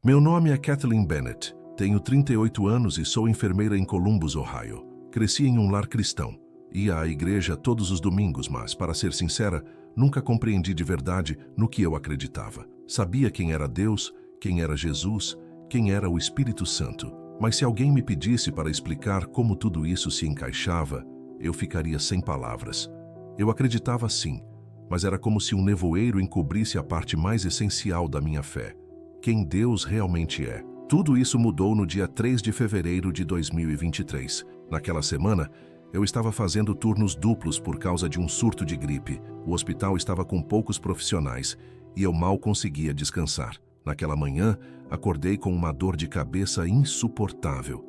Meu nome é Kathleen Bennett, tenho 38 anos e sou enfermeira em Columbus, Ohio. Cresci em um lar cristão. Ia à igreja todos os domingos, mas, para ser sincera, nunca compreendi de verdade no que eu acreditava. Sabia quem era Deus, quem era Jesus, quem era o Espírito Santo. Mas se alguém me pedisse para explicar como tudo isso se encaixava, eu ficaria sem palavras. Eu acreditava sim, mas era como se um nevoeiro encobrisse a parte mais essencial da minha fé. Quem Deus realmente é. Tudo isso mudou no dia 3 de fevereiro de 2023. Naquela semana, eu estava fazendo turnos duplos por causa de um surto de gripe. O hospital estava com poucos profissionais e eu mal conseguia descansar. Naquela manhã, acordei com uma dor de cabeça insuportável.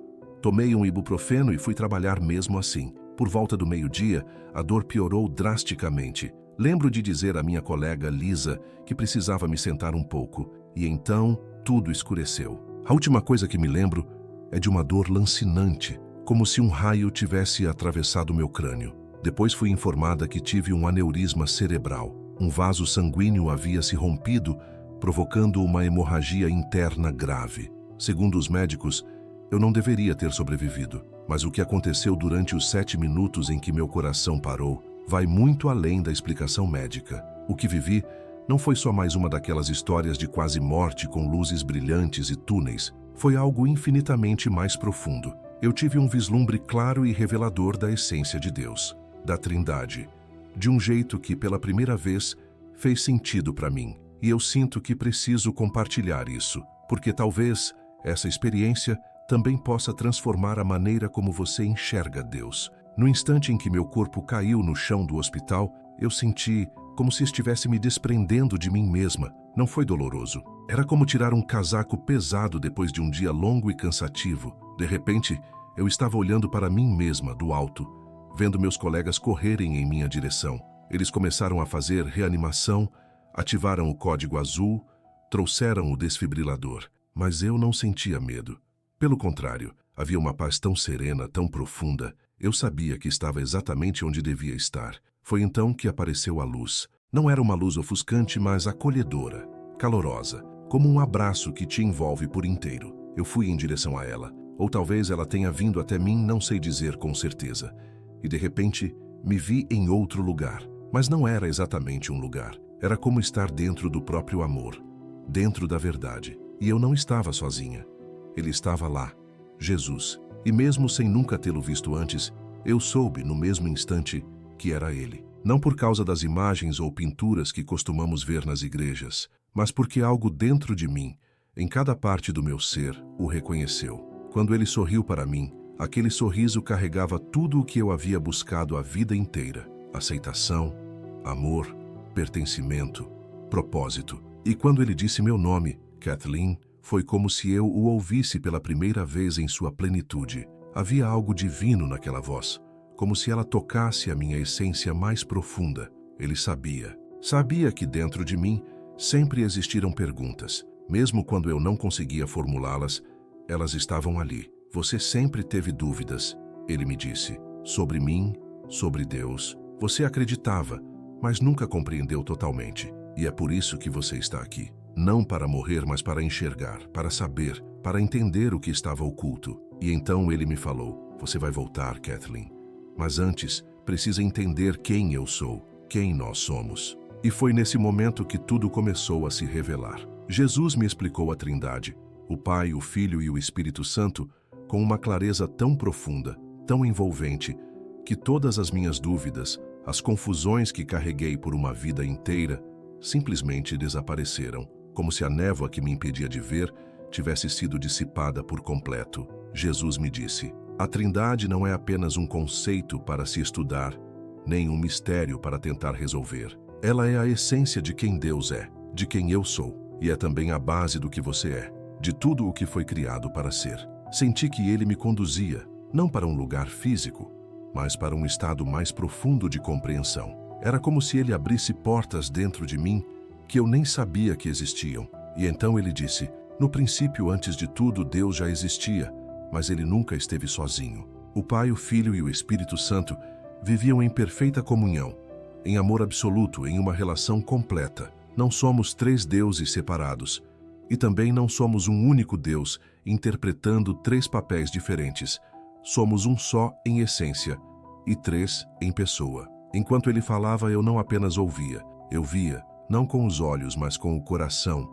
Tomei um ibuprofeno e fui trabalhar mesmo assim. Por volta do meio-dia, a dor piorou drasticamente. Lembro de dizer à minha colega Lisa que precisava me sentar um pouco. E então, tudo escureceu. A última coisa que me lembro é de uma dor lancinante, como se um raio tivesse atravessado meu crânio. Depois fui informada que tive um aneurisma cerebral. Um vaso sanguíneo havia se rompido, provocando uma hemorragia interna grave. Segundo os médicos, eu não deveria ter sobrevivido. Mas o que aconteceu durante os 7 minutos em que meu coração parou vai muito além da explicação médica. O que vivi não foi só mais uma daquelas histórias de quase morte com luzes brilhantes e túneis. Foi algo infinitamente mais profundo. Eu tive um vislumbre claro e revelador da essência de Deus, da Trindade, de um jeito que, pela primeira vez, fez sentido para mim. E eu sinto que preciso compartilhar isso, porque talvez essa experiência também possa transformar a maneira como você enxerga Deus. No instante em que meu corpo caiu no chão do hospital, eu senti como se estivesse me desprendendo de mim mesma. Não foi doloroso. Era como tirar um casaco pesado depois de um dia longo e cansativo. De repente, eu estava olhando para mim mesma do alto, vendo meus colegas correrem em minha direção. Eles começaram a fazer reanimação, ativaram o código azul, trouxeram o desfibrilador. Mas eu não sentia medo. Pelo contrário, havia uma paz tão serena, tão profunda. Eu sabia que estava exatamente onde devia estar. Foi então que apareceu a luz. Não era uma luz ofuscante, mas acolhedora, calorosa, como um abraço que te envolve por inteiro. Eu fui em direção a ela, ou talvez ela tenha vindo até mim, não sei dizer com certeza. E de repente, me vi em outro lugar. Mas não era exatamente um lugar. Era como estar dentro do próprio amor, dentro da verdade. E eu não estava sozinha. Ele estava lá, Jesus. E mesmo sem nunca tê-lo visto antes, eu soube no mesmo instante que era ele. Não por causa das imagens ou pinturas que costumamos ver nas igrejas, mas porque algo dentro de mim, em cada parte do meu ser, o reconheceu. Quando ele sorriu para mim, aquele sorriso carregava tudo o que eu havia buscado a vida inteira: aceitação, amor, pertencimento, propósito. E quando ele disse meu nome, Kathleen, foi como se eu o ouvisse pela primeira vez em sua plenitude. Havia algo divino naquela voz, como se ela tocasse a minha essência mais profunda. Ele sabia que dentro de mim sempre existiram perguntas. Mesmo quando eu não conseguia formulá-las, elas estavam ali. Você sempre teve dúvidas, ele me disse, sobre mim, sobre Deus. Você acreditava, mas nunca compreendeu totalmente. E é por isso que você está aqui. Não para morrer, mas para enxergar, para saber, para entender o que estava oculto. E então ele me falou: você vai voltar, Kathleen. Mas antes, precisa entender quem eu sou, quem nós somos. E foi nesse momento que tudo começou a se revelar. Jesus me explicou a Trindade, o Pai, o Filho e o Espírito Santo, com uma clareza tão profunda, tão envolvente, que todas as minhas dúvidas, as confusões que carreguei por uma vida inteira, simplesmente desapareceram, como se a névoa que me impedia de ver tivesse sido dissipada por completo. Jesus me disse: a Trindade não é apenas um conceito para se estudar, nem um mistério para tentar resolver. Ela é a essência de quem Deus é, de quem eu sou, e é também a base do que você é, de tudo o que foi criado para ser. Senti que ele me conduzia, não para um lugar físico, mas para um estado mais profundo de compreensão. Era como se ele abrisse portas dentro de mim que eu nem sabia que existiam. E então ele disse: no princípio, antes de tudo, Deus já existia, mas ele nunca esteve sozinho. O Pai, o Filho e o Espírito Santo viviam em perfeita comunhão, em amor absoluto, em uma relação completa. Não somos 3 deuses separados. E também não somos um único Deus interpretando três papéis diferentes. Somos um só em essência e três em pessoa. Enquanto ele falava, eu não apenas ouvia, eu via, não com os olhos, mas com o coração,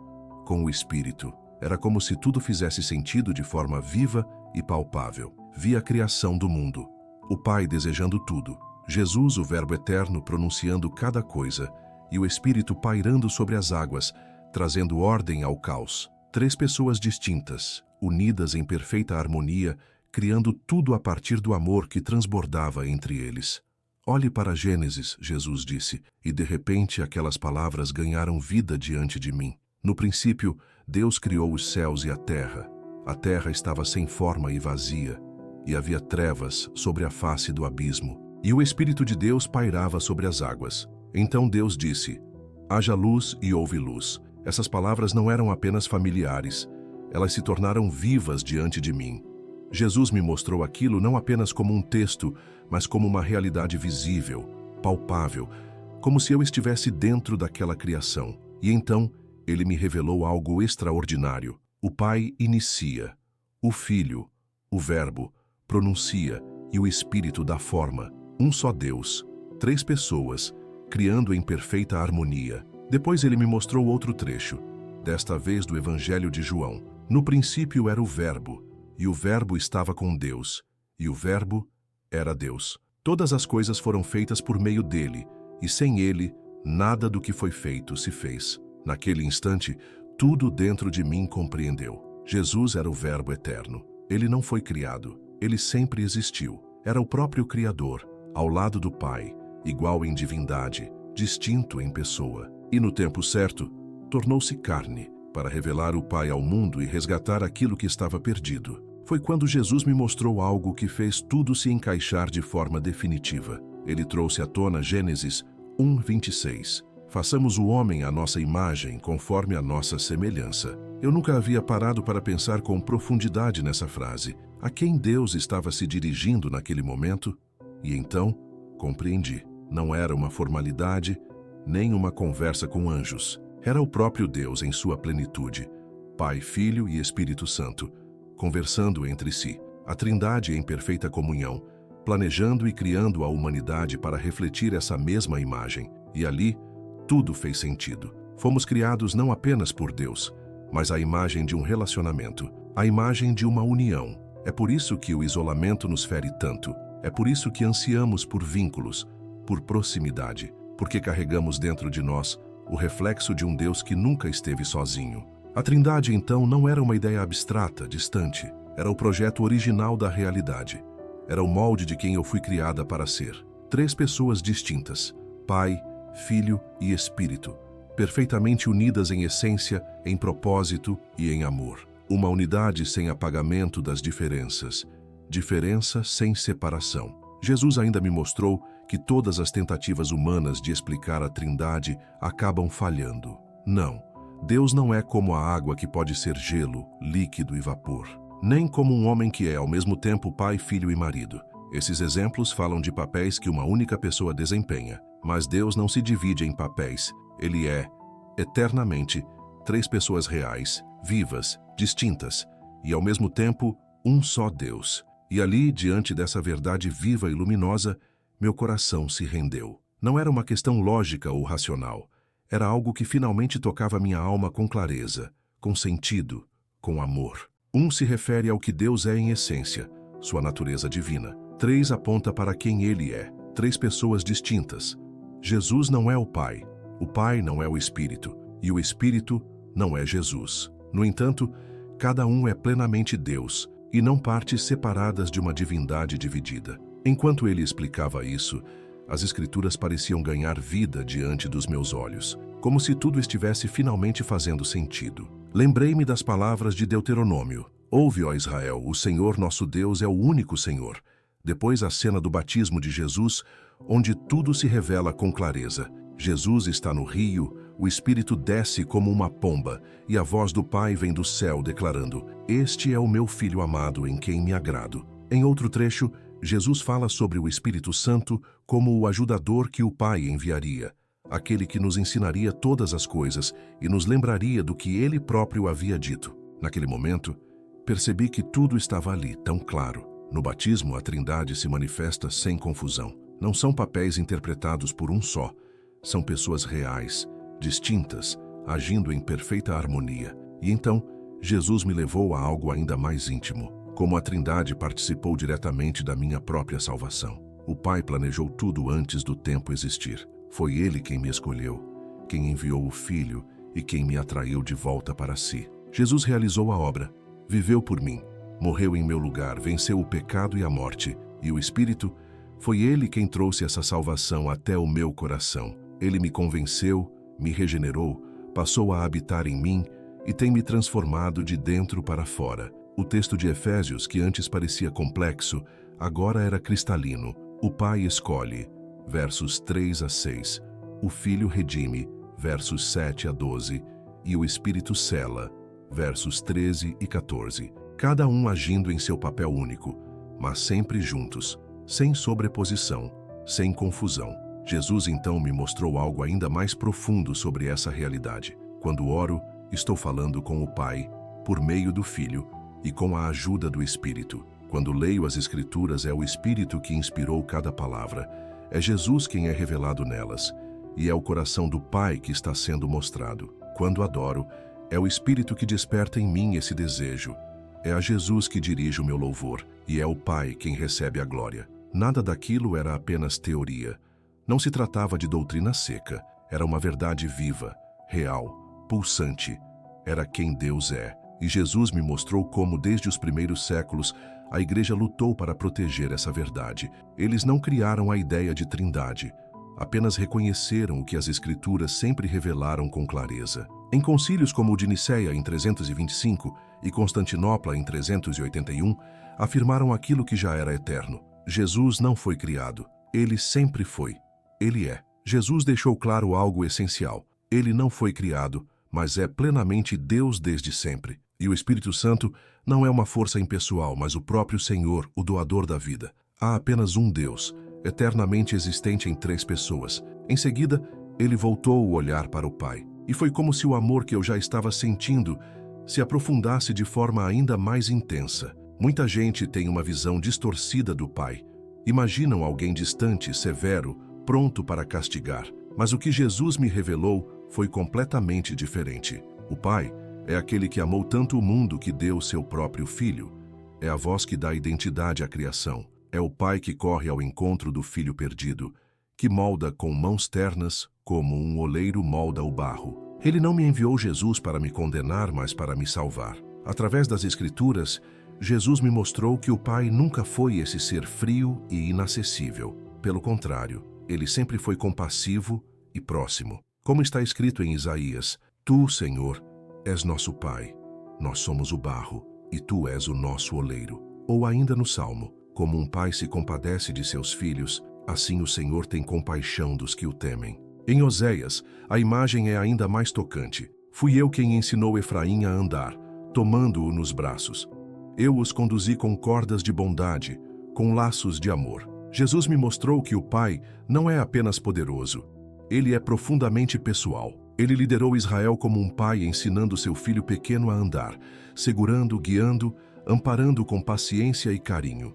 com o espírito. Era como se tudo fizesse sentido de forma viva e palpável. Via a criação do mundo, o Pai desejando tudo, Jesus, o Verbo eterno, pronunciando cada coisa, e o Espírito pairando sobre as águas, trazendo ordem ao caos. Três pessoas distintas, unidas em perfeita harmonia, criando tudo a partir do amor que transbordava entre eles. Olhe para Gênesis, Jesus disse, e de repente aquelas palavras ganharam vida diante de mim. No princípio, Deus criou os céus e a terra. A terra estava sem forma e vazia, e havia trevas sobre a face do abismo, e o Espírito de Deus pairava sobre as águas. Então Deus disse: haja luz, e houve luz. Essas palavras não eram apenas familiares, elas se tornaram vivas diante de mim. Jesus me mostrou aquilo não apenas como um texto, mas como uma realidade visível, palpável, como se eu estivesse dentro daquela criação. E então, ele me revelou algo extraordinário. O Pai inicia, o Filho, o Verbo, pronuncia e o Espírito dá forma. Um só Deus, três pessoas, criando em perfeita harmonia. Depois ele me mostrou outro trecho, desta vez do Evangelho de João. No princípio era o Verbo, e o Verbo estava com Deus, e o Verbo era Deus. Todas as coisas foram feitas por meio dele, e sem ele, nada do que foi feito se fez. Naquele instante, tudo dentro de mim compreendeu. Jesus era o Verbo eterno. Ele não foi criado, ele sempre existiu. Era o próprio Criador, ao lado do Pai, igual em divindade, distinto em pessoa. E no tempo certo, tornou-se carne, para revelar o Pai ao mundo e resgatar aquilo que estava perdido. Foi quando Jesus me mostrou algo que fez tudo se encaixar de forma definitiva. Ele trouxe à tona Gênesis 1:26. Façamos o homem à nossa imagem, conforme a nossa semelhança. Eu nunca havia parado para pensar com profundidade nessa frase. A quem Deus estava se dirigindo naquele momento? E então, compreendi. Não era uma formalidade, nem uma conversa com anjos. Era o próprio Deus em sua plenitude, Pai, Filho e Espírito Santo, conversando entre si, a Trindade em perfeita comunhão, planejando e criando a humanidade para refletir essa mesma imagem. E ali, tudo fez sentido. Fomos criados não apenas por Deus, mas à imagem de um relacionamento, à imagem de uma união. É por isso que o isolamento nos fere tanto. É por isso que ansiamos por vínculos, por proximidade, porque carregamos dentro de nós o reflexo de um Deus que nunca esteve sozinho. A Trindade, então, não era uma ideia abstrata, distante. Era o projeto original da realidade. Era o molde de quem eu fui criada para ser. Três pessoas distintas, Pai, Filho e Espírito, perfeitamente unidas em essência, em propósito e em amor. Uma unidade sem apagamento das diferenças, diferença sem separação. Jesus ainda me mostrou que todas as tentativas humanas de explicar a Trindade acabam falhando. Não, Deus não é como a água que pode ser gelo, líquido e vapor, nem como um homem que é ao mesmo tempo pai, filho e marido. Esses exemplos falam de papéis que uma única pessoa desempenha, mas Deus não se divide em papéis. Ele é, eternamente, três pessoas reais, vivas, distintas, e ao mesmo tempo, um só Deus. E ali, diante dessa verdade viva e luminosa, meu coração se rendeu. Não era uma questão lógica ou racional. Era algo que finalmente tocava minha alma com clareza, com sentido, com amor. Um se refere ao que Deus é em essência, sua natureza divina. Três aponta para quem Ele é. Três pessoas distintas. Jesus não é o Pai não é o Espírito, e o Espírito não é Jesus. No entanto, cada um é plenamente Deus, e não partes separadas de uma divindade dividida. Enquanto ele explicava isso, as Escrituras pareciam ganhar vida diante dos meus olhos, como se tudo estivesse finalmente fazendo sentido. Lembrei-me das palavras de Deuteronômio. Ouve, ó Israel, o Senhor nosso Deus é o único Senhor. Depois a cena do batismo de Jesus, onde tudo se revela com clareza. Jesus está no rio, o Espírito desce como uma pomba, e a voz do Pai vem do céu declarando: Este é o meu Filho amado em quem me agrado. Em outro trecho, Jesus fala sobre o Espírito Santo como o ajudador que o Pai enviaria. aquele que nos ensinaria todas as coisas e nos lembraria do que ele próprio havia dito. Naquele momento, percebi que tudo estava ali, tão claro. No batismo, a Trindade se manifesta sem confusão. Não são papéis interpretados por um só. São pessoas reais, distintas, agindo em perfeita harmonia. E então, Jesus me levou a algo ainda mais íntimo. Como a Trindade participou diretamente da minha própria salvação. O Pai planejou tudo antes do tempo existir. Foi Ele quem me escolheu, quem enviou o Filho e quem me atraiu de volta para si. Jesus realizou a obra, viveu por mim, morreu em meu lugar, venceu o pecado e a morte. E o Espírito, foi Ele quem trouxe essa salvação até o meu coração. Ele me convenceu, me regenerou, passou a habitar em mim e tem me transformado de dentro para fora. O texto de Efésios, que antes parecia complexo, agora era cristalino. O Pai escolhe, versos 3 a 6. O Filho redime, versos 7 a 12. E o Espírito sela, versos 13 e 14. Cada um agindo em seu papel único, mas sempre juntos, sem sobreposição, sem confusão. Jesus então me mostrou algo ainda mais profundo sobre essa realidade. Quando oro, estou falando com o Pai, por meio do Filho e com a ajuda do Espírito. Quando leio as Escrituras, é o Espírito que inspirou cada palavra. É Jesus quem é revelado nelas, e é o coração do Pai que está sendo mostrado. Quando adoro, é o Espírito que desperta em mim esse desejo. É a Jesus que dirige o meu louvor, e é o Pai quem recebe a glória. Nada daquilo era apenas teoria. Não se tratava de doutrina seca. Era uma verdade viva, real, pulsante. Era quem Deus é. E Jesus me mostrou como, desde os primeiros séculos, a Igreja lutou para proteger essa verdade. Eles não criaram a ideia de trindade, apenas reconheceram o que as Escrituras sempre revelaram com clareza. Em concílios como o de Nicéia, em 325, e Constantinopla, em 381, afirmaram aquilo que já era eterno. Jesus não foi criado, ele sempre foi. Ele é. Jesus deixou claro algo essencial. Ele não foi criado, mas é plenamente Deus desde sempre. E o Espírito Santo não é uma força impessoal, mas o próprio Senhor, o doador da vida. Há apenas um Deus, eternamente existente em 3 pessoas. Em seguida, ele voltou o olhar para o Pai. E foi como se o amor que eu já estava sentindo se aprofundasse de forma ainda mais intensa. Muita gente tem uma visão distorcida do Pai. Imaginam alguém distante, severo, pronto para castigar. Mas o que Jesus me revelou foi completamente diferente. O Pai é aquele que amou tanto o mundo que deu seu próprio Filho. É a voz que dá identidade à criação. É o Pai que corre ao encontro do filho perdido, que molda com mãos ternas como um oleiro molda o barro. Ele não me enviou Jesus para me condenar, mas para me salvar. Através das Escrituras, Jesus me mostrou que o Pai nunca foi esse ser frio e inacessível. Pelo contrário, ele sempre foi compassivo e próximo. Como está escrito em Isaías, Tu, Senhor, és nosso Pai, nós somos o barro, e Tu és o nosso oleiro. Ou ainda no Salmo, como um pai se compadece de seus filhos, assim o Senhor tem compaixão dos que o temem. Em Oséias, a imagem é ainda mais tocante. Fui eu quem ensinou Efraim a andar, tomando-o nos braços. Eu os conduzi com cordas de bondade, com laços de amor. Jesus me mostrou que o Pai não é apenas poderoso. Ele é profundamente pessoal. Ele liderou Israel como um pai ensinando seu filho pequeno a andar, segurando, guiando, amparando com paciência e carinho.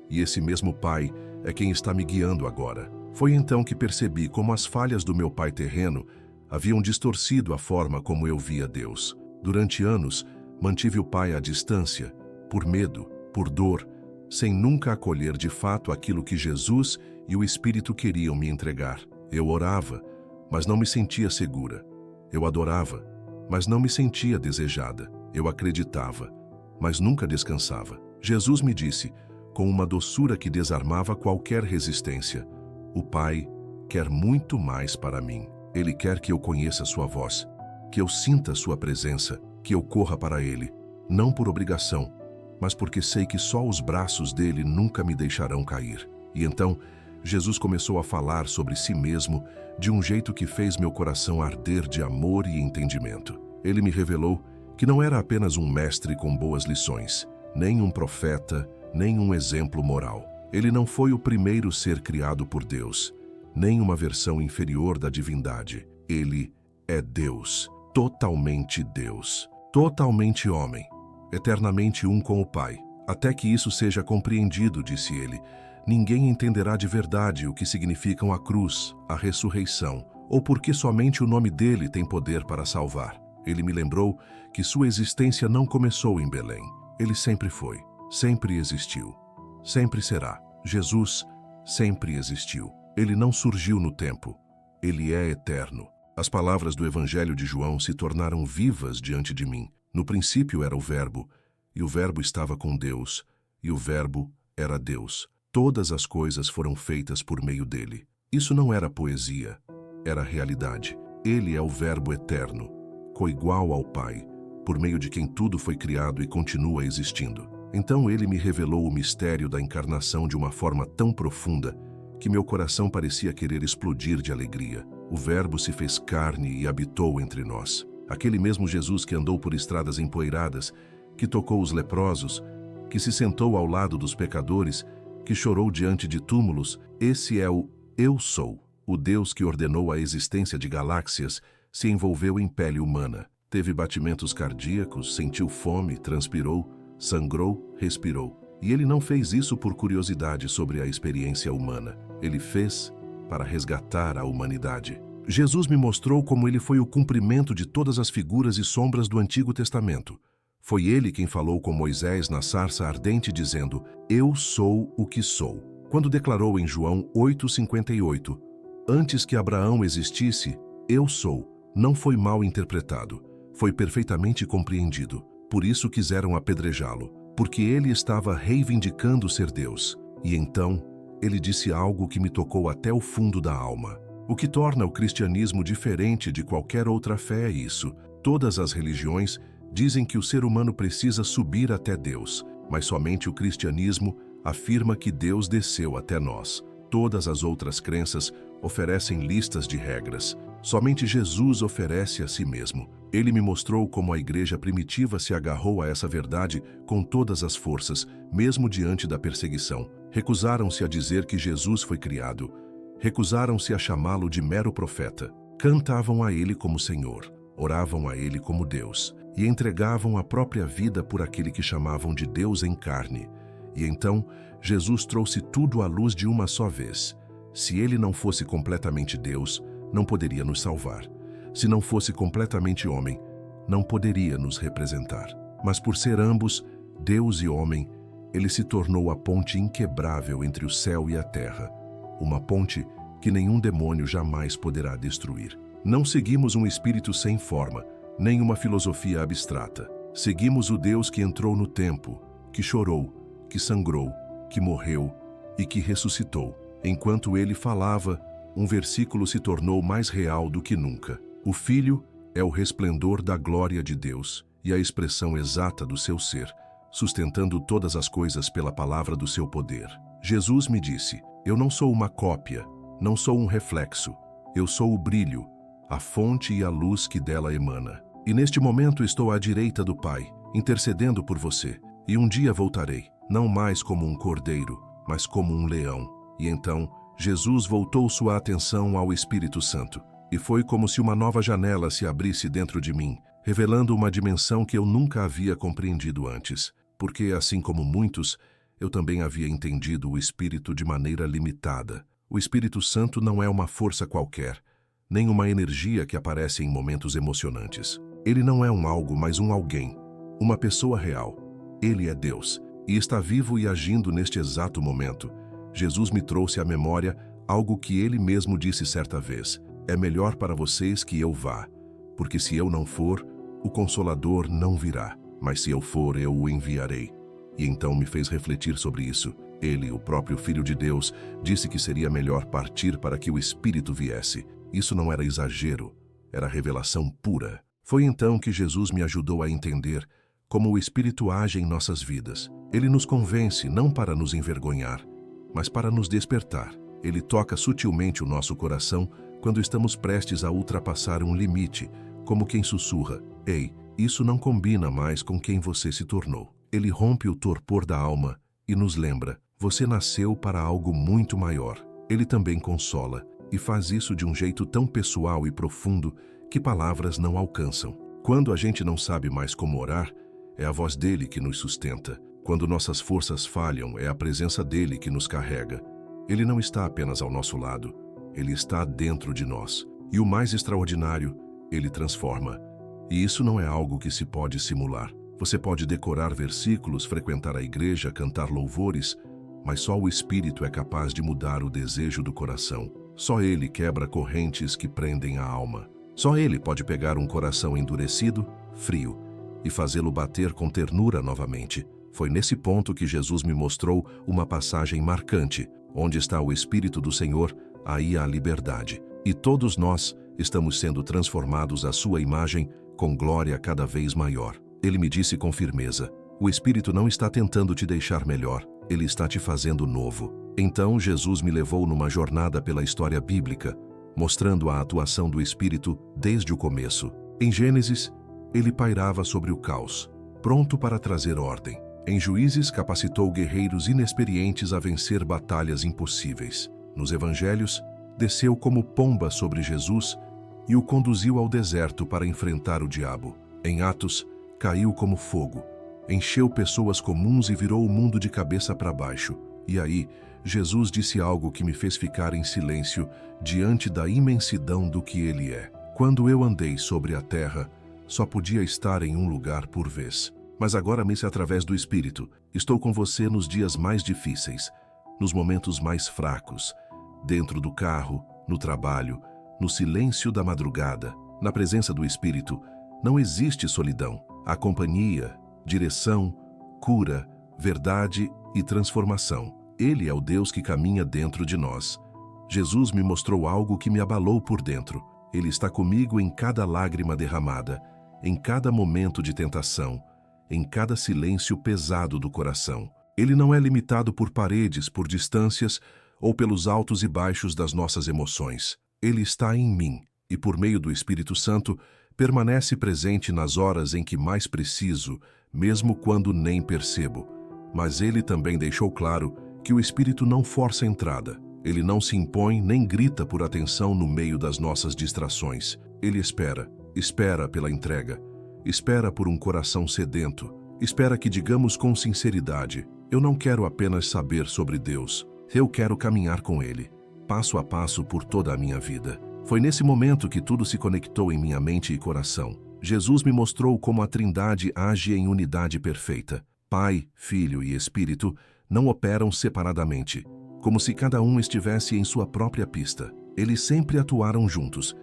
E esse mesmo Pai é quem está me guiando agora. Foi então que percebi como as falhas do meu pai terreno haviam distorcido a forma como eu via Deus. Durante anos, mantive o Pai à distância, por medo, por dor, sem nunca acolher de fato aquilo que Jesus e o Espírito queriam me entregar. Eu orava, mas não me sentia segura. Eu adorava, mas não me sentia desejada. Eu acreditava, mas nunca descansava. Jesus me disse, com uma doçura que desarmava qualquer resistência, o Pai quer muito mais para mim. Ele quer que eu conheça sua voz, que eu sinta sua presença, que eu corra para Ele, não por obrigação, mas porque sei que só os braços dele nunca me deixarão cair. E então, Jesus começou a falar sobre si mesmo de um jeito que fez meu coração arder de amor e entendimento. Ele me revelou que não era apenas um mestre com boas lições, nem um profeta, nem um exemplo moral. Ele não foi o primeiro ser criado por Deus, nem uma versão inferior da divindade. Ele é Deus, totalmente Deus, totalmente homem, eternamente um com o Pai. Até que isso seja compreendido, disse ele, ninguém entenderá de verdade o que significam a cruz, a ressurreição, ou porque somente o nome dele tem poder para salvar. Ele me lembrou que sua existência não começou em Belém. Ele sempre foi, sempre existiu, sempre será. Jesus sempre existiu. Ele não surgiu no tempo. Ele é eterno. As palavras do Evangelho de João se tornaram vivas diante de mim. No princípio era o Verbo, e o Verbo estava com Deus, e o Verbo era Deus. Todas as coisas foram feitas por meio dele. Isso não era poesia, era realidade. Ele é o Verbo eterno, coigual ao Pai, por meio de quem tudo foi criado e continua existindo. Então ele me revelou o mistério da encarnação de uma forma tão profunda que meu coração parecia querer explodir de alegria. O Verbo se fez carne e habitou entre nós. Aquele mesmo Jesus que andou por estradas empoeiradas, que tocou os leprosos, que se sentou ao lado dos pecadores, que chorou diante de túmulos, esse é o Eu Sou. O Deus que ordenou a existência de galáxias se envolveu em pele humana. Teve batimentos cardíacos, sentiu fome, transpirou, sangrou, respirou. E ele não fez isso por curiosidade sobre a experiência humana. Ele fez para resgatar a humanidade. Jesus me mostrou como ele foi o cumprimento de todas as figuras e sombras do Antigo Testamento. Foi ele quem falou com Moisés na sarça ardente dizendo, Eu sou o que sou. Quando declarou em João 8,58, Antes que Abraão existisse, eu sou, não foi mal interpretado, foi perfeitamente compreendido. Por isso quiseram apedrejá-lo, porque ele estava reivindicando ser Deus. E então, ele disse algo que me tocou até o fundo da alma. O que torna o cristianismo diferente de qualquer outra fé é isso. Todas as religiões dizem que o ser humano precisa subir até Deus, mas somente o cristianismo afirma que Deus desceu até nós. Todas as outras crenças oferecem listas de regras. Somente Jesus oferece a si mesmo. Ele me mostrou como a igreja primitiva se agarrou a essa verdade com todas as forças, mesmo diante da perseguição. Recusaram-se a dizer que Jesus foi criado. Recusaram-se a chamá-lo de mero profeta. Cantavam a ele como Senhor, oravam a ele como Deus e entregavam a própria vida por aquele que chamavam de Deus em carne. E então, Jesus trouxe tudo à luz de uma só vez. Se ele não fosse completamente Deus, não poderia nos salvar. Se não fosse completamente homem, não poderia nos representar. Mas por ser ambos, Deus e homem, ele se tornou a ponte inquebrável entre o céu e a terra. Uma ponte que nenhum demônio jamais poderá destruir. Não seguimos um espírito sem forma, nem uma filosofia abstrata. Seguimos o Deus que entrou no tempo, que chorou, que sangrou, que morreu e que ressuscitou. Enquanto ele falava, um versículo se tornou mais real do que nunca. O Filho é o resplendor da glória de Deus e a expressão exata do seu ser, sustentando todas as coisas pela palavra do seu poder. Jesus me disse, eu não sou uma cópia, não sou um reflexo, eu sou o brilho, a fonte e a luz que dela emana. E neste momento estou à direita do Pai, intercedendo por você, e um dia voltarei, não mais como um cordeiro, mas como um leão. E então, Jesus voltou sua atenção ao Espírito Santo, e foi como se uma nova janela se abrisse dentro de mim, revelando uma dimensão que eu nunca havia compreendido antes, porque, assim como muitos, eu também havia entendido o Espírito de maneira limitada. O Espírito Santo não é uma força qualquer, nem uma energia que aparece em momentos emocionantes. Ele não é um algo, mas um alguém, uma pessoa real. Ele é Deus, e está vivo e agindo neste exato momento. Jesus me trouxe à memória algo que ele mesmo disse certa vez. É melhor para vocês que eu vá, porque se eu não for, o Consolador não virá, mas se eu for, eu o enviarei. E então me fez refletir sobre isso. Ele, o próprio Filho de Deus, disse que seria melhor partir para que o Espírito viesse. Isso não era exagero, era revelação pura. Foi então que Jesus me ajudou a entender como o Espírito age em nossas vidas. Ele nos convence não para nos envergonhar, mas para nos despertar. Ele toca sutilmente o nosso coração quando estamos prestes a ultrapassar um limite, como quem sussurra, ei, isso não combina mais com quem você se tornou. Ele rompe o torpor da alma e nos lembra, você nasceu para algo muito maior. Ele também consola. e faz isso de um jeito tão pessoal e profundo que palavras não alcançam. Quando a gente não sabe mais como orar, é a voz dele que nos sustenta. Quando nossas forças falham, é a presença dele que nos carrega. Ele não está apenas ao nosso lado, ele está dentro de nós. E o mais extraordinário, ele transforma. E isso não é algo que se pode simular. Você pode decorar versículos, frequentar a igreja, cantar louvores, mas só o Espírito é capaz de mudar o desejo do coração. Só ele quebra correntes que prendem a alma. Só ele pode pegar um coração endurecido, frio, e fazê-lo bater com ternura novamente. Foi nesse ponto que Jesus me mostrou uma passagem marcante. Onde está o Espírito do Senhor, aí há liberdade. E todos nós estamos sendo transformados à sua imagem com glória cada vez maior. Ele me disse com firmeza: o Espírito não está tentando te deixar melhor, ele está te fazendo novo. Então Jesus me levou numa jornada pela história bíblica, mostrando a atuação do Espírito desde o começo. Em Gênesis, ele pairava sobre o caos, pronto para trazer ordem. Em Juízes, capacitou guerreiros inexperientes a vencer batalhas impossíveis. Nos Evangelhos, desceu como pomba sobre Jesus e o conduziu ao deserto para enfrentar o diabo. Em Atos, caiu como fogo, encheu pessoas comuns e virou o mundo de cabeça para baixo. E aí, Jesus disse algo que me fez ficar em silêncio diante da imensidão do que ele é. Quando eu andei sobre a terra, só podia estar em um lugar por vez. Mas agora, através do Espírito, estou com você nos dias mais difíceis, nos momentos mais fracos, dentro do carro, no trabalho, no silêncio da madrugada. Na presença do Espírito, não existe solidão. Há companhia, direção, cura, verdade e transformação. Ele é o Deus que caminha dentro de nós. Jesus me mostrou algo que me abalou por dentro. Ele está comigo em cada lágrima derramada, em cada momento de tentação, em cada silêncio pesado do coração. Ele não é limitado por paredes, por distâncias ou pelos altos e baixos das nossas emoções. Ele está em mim e, por meio do Espírito Santo, permanece presente nas horas em que mais preciso, mesmo quando nem percebo. Mas ele também deixou claro que o Espírito não força a entrada. Ele não se impõe nem grita por atenção no meio das nossas distrações. Ele espera pela entrega, espera por um coração sedento, espera que digamos com sinceridade: eu não quero apenas saber sobre Deus, eu quero caminhar com Ele, passo a passo por toda a minha vida. Foi nesse momento que tudo se conectou em minha mente e coração. Jesus me mostrou como a Trindade age em unidade perfeita. Pai, Filho e Espírito não operam separadamente, como se cada um estivesse em sua própria pista. Eles sempre atuaram juntos.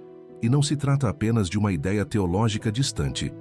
E não se trata apenas de uma ideia teológica distante.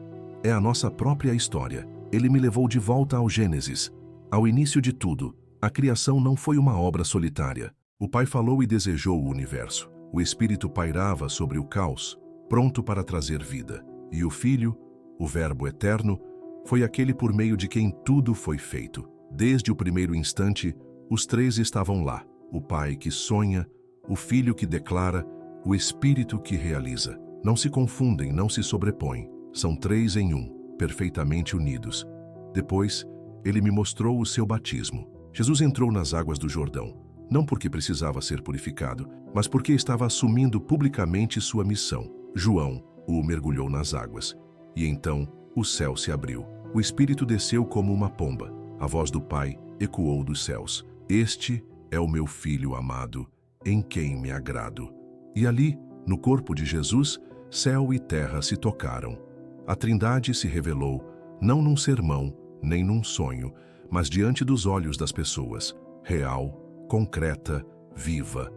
É a nossa própria história. Ele me levou de volta ao Gênesis. Ao início de tudo, a criação não foi uma obra solitária. O Pai falou e desejou o universo. O Espírito pairava sobre o caos, pronto para trazer vida. E o Filho, o Verbo eterno, foi aquele por meio de quem tudo foi feito. Desde o primeiro instante, os três estavam lá. O Pai que sonha, o Filho que declara, o Espírito que realiza. Não se confundem, não se sobrepõem. São três em um, perfeitamente unidos. Depois, ele me mostrou o seu batismo. Jesus entrou nas águas do Jordão, não porque precisava ser purificado, mas porque estava assumindo publicamente sua missão. João o mergulhou nas águas. E então, o céu se abriu. O Espírito desceu como uma pomba. A voz do Pai ecoou dos céus: este é o meu Filho amado, em quem me agrado. E ali, no corpo de Jesus, céu e terra se tocaram. A Trindade se revelou, não num sermão, nem num sonho, mas diante dos olhos das pessoas, real, concreta, viva.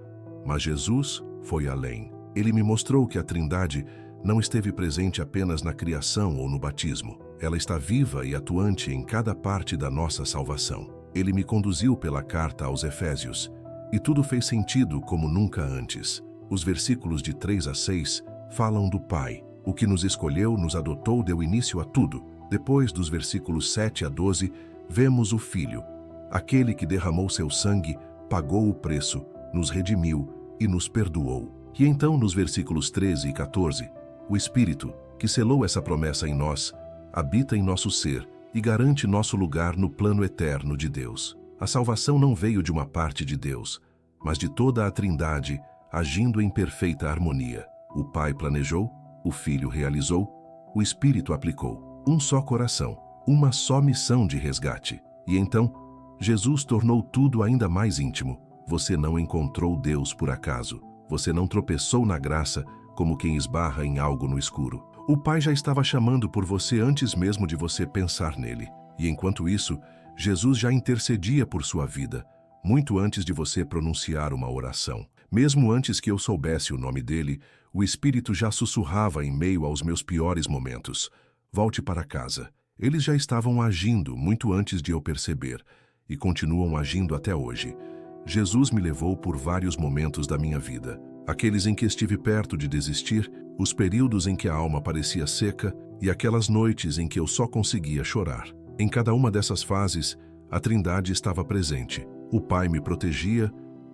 Mas Jesus foi além. Ele me mostrou que a Trindade não esteve presente apenas na criação ou no batismo. Ela está viva e atuante em cada parte da nossa salvação. Ele me conduziu pela carta aos Efésios, e tudo fez sentido como nunca antes. Os versículos de 3 a 6 falam do Pai. O que nos escolheu, nos adotou, deu início a tudo. Depois dos versículos 7 a 12, vemos o Filho. Aquele que derramou seu sangue, pagou o preço, nos redimiu e nos perdoou. E então, nos versículos 13 e 14, o Espírito, que selou essa promessa em nós, habita em nosso ser e garante nosso lugar no plano eterno de Deus. A salvação não veio de uma parte de Deus, mas de toda a Trindade, agindo em perfeita harmonia. O Pai planejou, o Filho realizou, o Espírito aplicou. Um só coração, uma só missão de resgate. E então, Jesus tornou tudo ainda mais íntimo. Você não encontrou Deus por acaso. Você não tropeçou na graça como quem esbarra em algo no escuro. O Pai já estava chamando por você antes mesmo de você pensar nele. E enquanto isso, Jesus já intercedia por sua vida, muito antes de você pronunciar uma oração. Mesmo antes que eu soubesse o nome dele, o Espírito já sussurrava em meio aos meus piores momentos. Volte para casa. Eles já estavam agindo muito antes de eu perceber, e continuam agindo até hoje. Jesus me levou por vários momentos da minha vida. Aqueles em que estive perto de desistir, os períodos em que a alma parecia seca e aquelas noites em que eu só conseguia chorar. Em cada uma dessas fases, a Trindade estava presente. O Pai me protegia,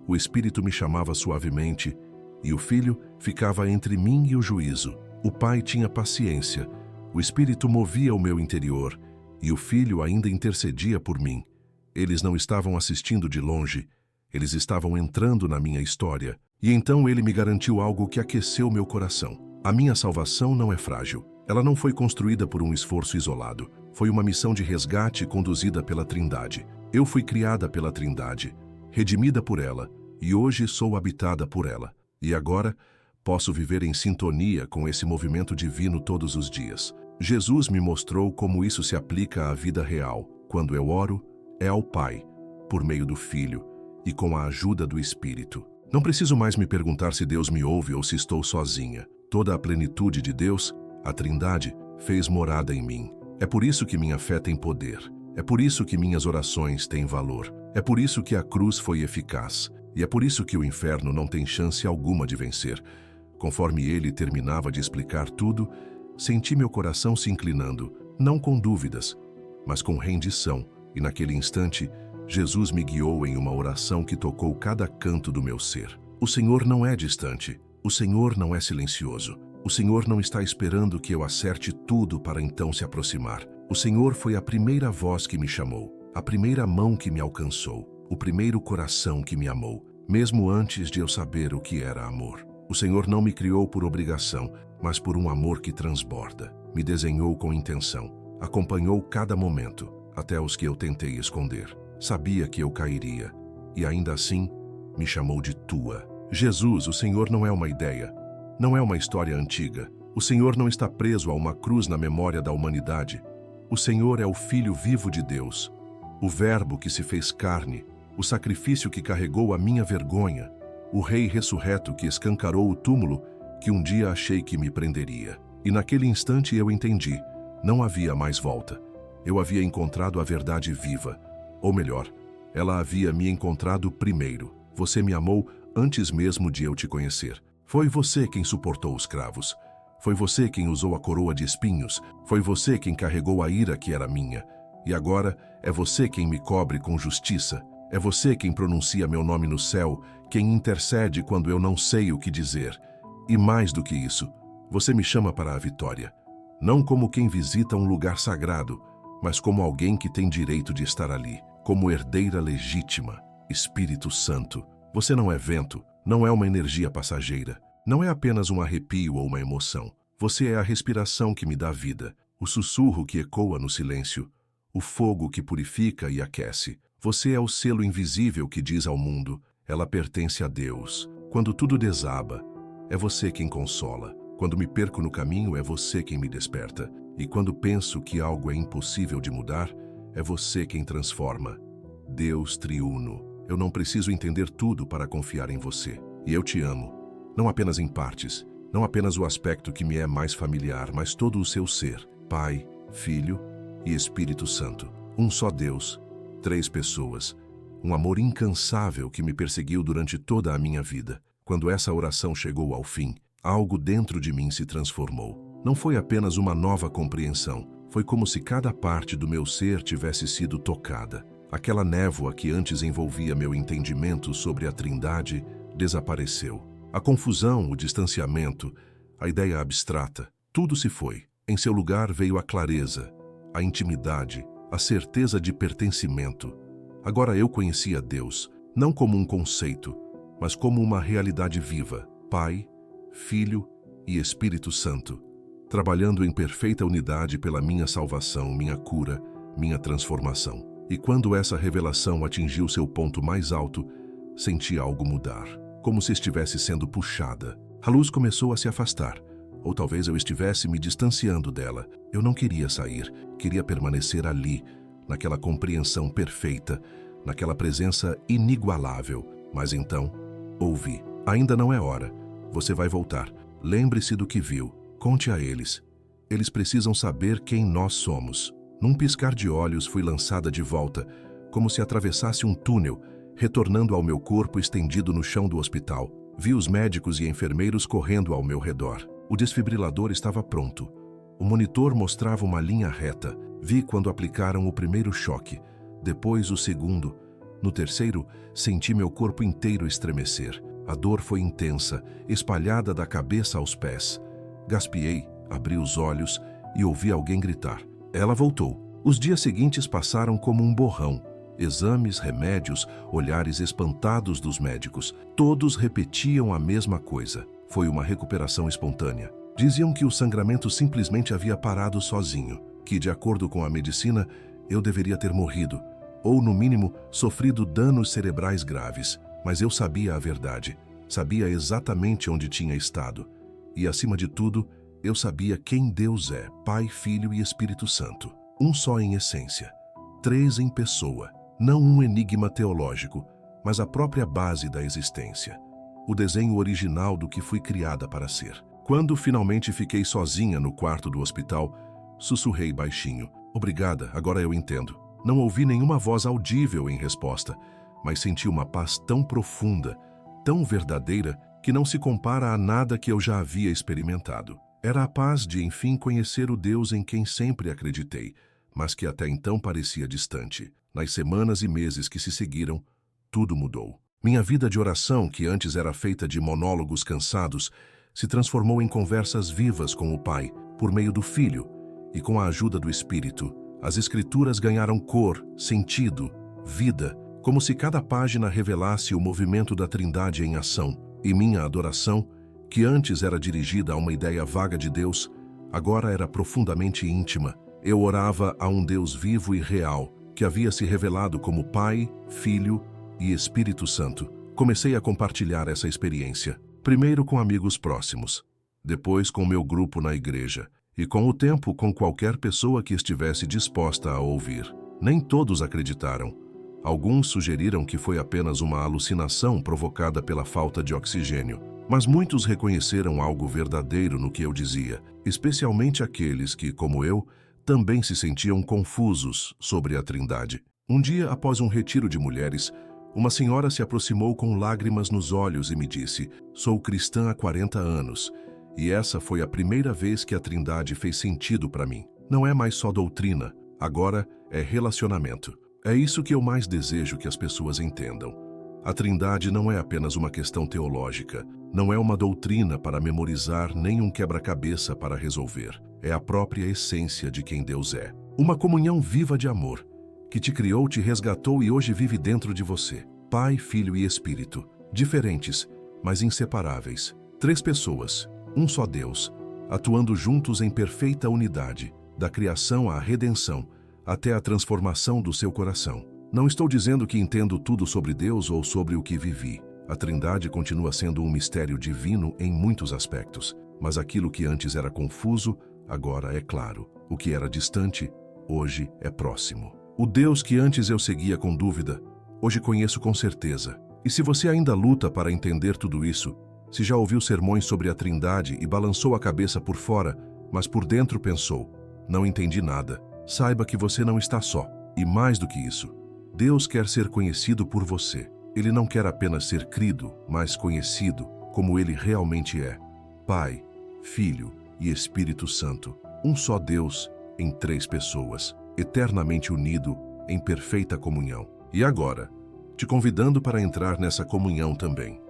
o Espírito me chamava suavemente e o Filho ficava entre mim e o juízo. O Pai tinha paciência, o Espírito movia o meu interior e o Filho ainda intercedia por mim. Eles não estavam assistindo de longe, eles estavam entrando na minha história. E então ele me garantiu algo que aqueceu meu coração. A minha salvação não é frágil. Ela não foi construída por um esforço isolado. Foi uma missão de resgate conduzida pela Trindade. Eu fui criada pela Trindade, redimida por ela, e hoje sou habitada por ela. E agora, posso viver em sintonia com esse movimento divino todos os dias. Jesus me mostrou como isso se aplica à vida real. Quando eu oro, é ao Pai, por meio do Filho, e com a ajuda do Espírito. Não preciso mais me perguntar se Deus me ouve ou se estou sozinha. Toda a plenitude de Deus, a Trindade, fez morada em mim. É por isso que minha fé tem poder. É por isso que minhas orações têm valor. É por isso que a cruz foi eficaz. E é por isso que o inferno não tem chance alguma de vencer. Conforme ele terminava de explicar tudo, senti meu coração se inclinando, não com dúvidas, mas com rendição. E naquele instante, Jesus me guiou em uma oração que tocou cada canto do meu ser. O Senhor não é distante. O Senhor não é silencioso. O Senhor não está esperando que eu acerte tudo para então se aproximar. O Senhor foi a primeira voz que me chamou, a primeira mão que me alcançou, o primeiro coração que me amou, mesmo antes de eu saber o que era amor. O Senhor não me criou por obrigação, mas por um amor que transborda. Me desenhou com intenção, acompanhou cada momento, até os que eu tentei esconder. Sabia que eu cairia, e ainda assim, me chamou de tua. Jesus, o Senhor não é uma ideia, não é uma história antiga. O Senhor não está preso a uma cruz na memória da humanidade. O Senhor é o Filho vivo de Deus, o Verbo que se fez carne, o sacrifício que carregou a minha vergonha, o Rei ressurreto que escancarou o túmulo que um dia achei que me prenderia. E naquele instante eu entendi, não havia mais volta. Eu havia encontrado a verdade viva. Ou melhor, ela havia me encontrado primeiro. Você me amou antes mesmo de eu te conhecer. Foi você quem suportou os cravos. Foi você quem usou a coroa de espinhos. Foi você quem carregou a ira que era minha. E agora é você quem me cobre com justiça. É você quem pronuncia meu nome no céu, quem intercede quando eu não sei o que dizer. E mais do que isso, você me chama para a vitória. Não como quem visita um lugar sagrado, mas como alguém que tem direito de estar ali. Como herdeira legítima, Espírito Santo. Você não é vento, não é uma energia passageira, não é apenas um arrepio ou uma emoção. Você é a respiração que me dá vida, o sussurro que ecoa no silêncio, o fogo que purifica e aquece. Você é o selo invisível que diz ao mundo, ela pertence a Deus. Quando tudo desaba, é você quem consola. Quando me perco no caminho, é você quem me desperta. E quando penso que algo é impossível de mudar, é você quem transforma. Deus triuno. Eu não preciso entender tudo para confiar em você. E eu te amo. Não apenas em partes. Não apenas o aspecto que me é mais familiar, mas todo o seu ser. Pai, Filho e Espírito Santo. Um só Deus. 3 pessoas. Um amor incansável que me perseguiu durante toda a minha vida. Quando essa oração chegou ao fim, algo dentro de mim se transformou. Não foi apenas uma nova compreensão. Foi como se cada parte do meu ser tivesse sido tocada. Aquela névoa que antes envolvia meu entendimento sobre a Trindade desapareceu. A confusão, o distanciamento, a ideia abstrata, tudo se foi. Em seu lugar veio a clareza, a intimidade, a certeza de pertencimento. Agora eu conhecia Deus, não como um conceito, mas como uma realidade viva: Pai, Filho e Espírito Santo, trabalhando em perfeita unidade pela minha salvação, minha cura, minha transformação. E quando essa revelação atingiu seu ponto mais alto, senti algo mudar, como se estivesse sendo puxada. A luz começou a se afastar, ou talvez eu estivesse me distanciando dela. Eu não queria sair, queria permanecer ali, naquela compreensão perfeita, naquela presença inigualável. Mas então, ouvi: ainda não é hora. Você vai voltar. Lembre-se do que viu. Conte a eles. Eles precisam saber quem nós somos. Num piscar de olhos, fui lançada de volta, como se atravessasse um túnel, retornando ao meu corpo estendido no chão do hospital. Vi os médicos e enfermeiros correndo ao meu redor. O desfibrilador estava pronto. O monitor mostrava uma linha reta. Vi quando aplicaram o primeiro choque, depois o segundo. No terceiro, senti meu corpo inteiro estremecer. A dor foi intensa, espalhada da cabeça aos pés. Gaspei, abri os olhos e ouvi alguém gritar. Ela voltou. Os dias seguintes passaram como um borrão. Exames, remédios, olhares espantados dos médicos. Todos repetiam a mesma coisa. Foi uma recuperação espontânea. Diziam que o sangramento simplesmente havia parado sozinho, que, de acordo com a medicina, eu deveria ter morrido, ou, no mínimo, sofrido danos cerebrais graves. Mas eu sabia a verdade. Sabia exatamente onde tinha estado. E, acima de tudo, eu sabia quem Deus é: Pai, Filho e Espírito Santo. Um só em essência. Três em pessoa. Não um enigma teológico, mas a própria base da existência. O desenho original do que fui criada para ser. Quando finalmente fiquei sozinha no quarto do hospital, sussurrei baixinho: obrigada, agora eu entendo. Não ouvi nenhuma voz audível em resposta, mas senti uma paz tão profunda, tão verdadeira, que não se compara a nada que eu já havia experimentado. Era a paz de, enfim, conhecer o Deus em quem sempre acreditei, mas que até então parecia distante. Nas semanas e meses que se seguiram, tudo mudou. Minha vida de oração, que antes era feita de monólogos cansados, se transformou em conversas vivas com o Pai, por meio do Filho, e com a ajuda do Espírito. As Escrituras ganharam cor, sentido, vida, como se cada página revelasse o movimento da Trindade em ação. E minha adoração, que antes era dirigida a uma ideia vaga de Deus, agora era profundamente íntima. Eu orava a um Deus vivo e real, que havia se revelado como Pai, Filho e Espírito Santo. Comecei a compartilhar essa experiência, primeiro com amigos próximos, depois com meu grupo na igreja, e com o tempo com qualquer pessoa que estivesse disposta a ouvir. Nem todos acreditaram. Alguns sugeriram que foi apenas uma alucinação provocada pela falta de oxigênio, mas muitos reconheceram algo verdadeiro no que eu dizia, especialmente aqueles que, como eu, também se sentiam confusos sobre a Trindade. Um dia, após um retiro de mulheres, uma senhora se aproximou com lágrimas nos olhos e me disse: sou cristã há 40 anos, e essa foi a primeira vez que a Trindade fez sentido para mim. Não é mais só doutrina, agora é relacionamento. É isso que eu mais desejo que as pessoas entendam. A Trindade não é apenas uma questão teológica, não é uma doutrina para memorizar nem um quebra-cabeça para resolver. É a própria essência de quem Deus é. Uma comunhão viva de amor, que te criou, te resgatou e hoje vive dentro de você. Pai, Filho e Espírito, diferentes, mas inseparáveis. Três pessoas, um só Deus, atuando juntos em perfeita unidade, da criação à redenção, até a transformação do seu coração. Não estou dizendo que entendo tudo sobre Deus ou sobre o que vivi. A Trindade continua sendo um mistério divino em muitos aspectos, mas aquilo que antes era confuso, agora é claro. O que era distante, hoje é próximo. O Deus que antes eu seguia com dúvida, hoje conheço com certeza. E se você ainda luta para entender tudo isso, se já ouviu sermões sobre a Trindade e balançou a cabeça por fora, mas por dentro pensou: não entendi nada, saiba que você não está só. E mais do que isso, Deus quer ser conhecido por você. Ele não quer apenas ser crido, mas conhecido como Ele realmente é. Pai, Filho e Espírito Santo. Um só Deus em três pessoas, eternamente unido em perfeita comunhão. E agora, te convidando para entrar nessa comunhão também.